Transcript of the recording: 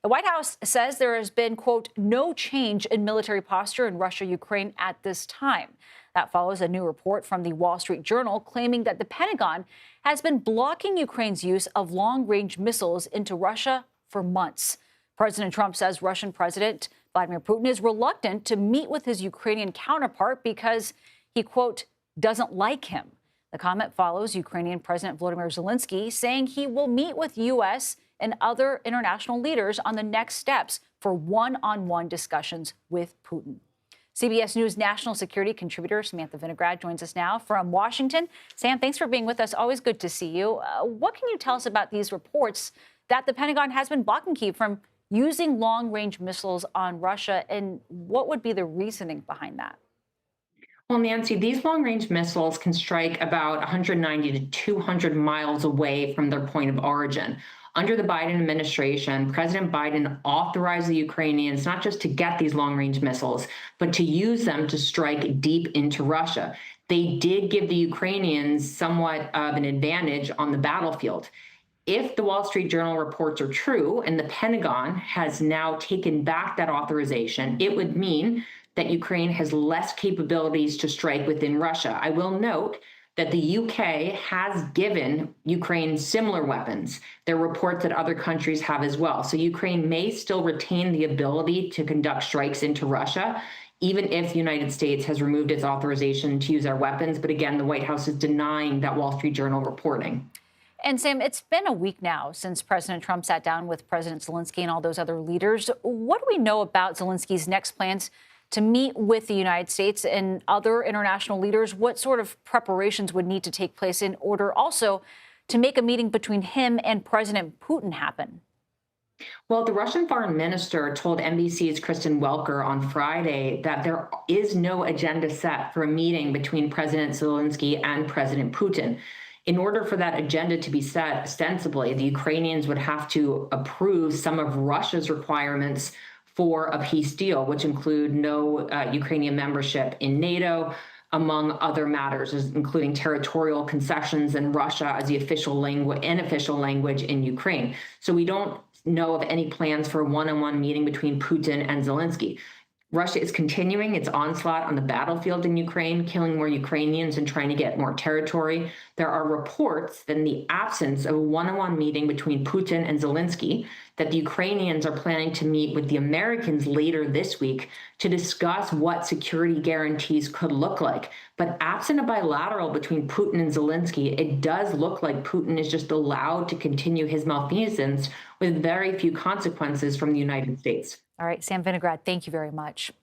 The White House says there has been, quote, no change in military posture in Russia, Ukraine at this time. That follows a new report from the Wall Street Journal claiming that the Pentagon has been blocking Ukraine's use of long-range missiles into Russia for months. President Trump says Russian President Vladimir Putin is reluctant to meet with his Ukrainian counterpart because he, quote, doesn't like him. The comment follows Ukrainian President Volodymyr Zelensky saying he will meet with U.S. and other international leaders on the next steps for one-on-one discussions with Putin. CBS News national security contributor Samantha Vinograd joins us now from Washington. Sam, thanks for being with us. Always good to see you. What can you tell us about these reports that the Pentagon has been blocking Kyiv from using long-range missiles on Russia, and what would be the reasoning behind that? Well, Nancy, these long-range missiles can strike about 190 to 200 miles away from their point of origin. Under the Biden administration, President Biden authorized the Ukrainians not just to get these long-range missiles, but to use them to strike deep into Russia. They did give the Ukrainians somewhat of an advantage on the battlefield. If the Wall Street Journal reports are true and the Pentagon has now taken back that authorization, it would mean that Ukraine has less capabilities to strike within Russia. I will note that the UK has given Ukraine similar weapons. There are reports that other countries have as well. So Ukraine may still retain the ability to conduct strikes into Russia, even if the United States has removed its authorization to use our weapons. But again, the White House is denying that Wall Street Journal reporting. And Sam, it's been a week now since President Trump sat down with President Zelensky and all those other leaders. What do we know about Zelensky's next plans to meet with the United States and other international leaders? What sort of preparations would need to take place in order also to make a meeting between him and President Putin happen? Well, the Russian foreign minister told NBC's Kristen Welker on Friday that there is no agenda set for a meeting between President Zelensky and President Putin. In order for that agenda to be set, ostensibly, the Ukrainians would have to approve some of Russia's requirements for a peace deal, which include no Ukrainian membership in NATO, among other matters, including territorial concessions and Russia as the unofficial language in Ukraine. So we don't know of any plans for a one-on-one meeting between Putin and Zelensky. Russia is continuing its onslaught on the battlefield in Ukraine, killing more Ukrainians and trying to get more territory. There are reports that in the absence of a one-on-one meeting between Putin and Zelensky, that the Ukrainians are planning to meet with the Americans later this week to discuss what security guarantees could look like. But absent a bilateral between Putin and Zelensky, it does look like Putin is just allowed to continue his malfeasance with very few consequences from the United States. All right, Sam Vinograd, thank you very much.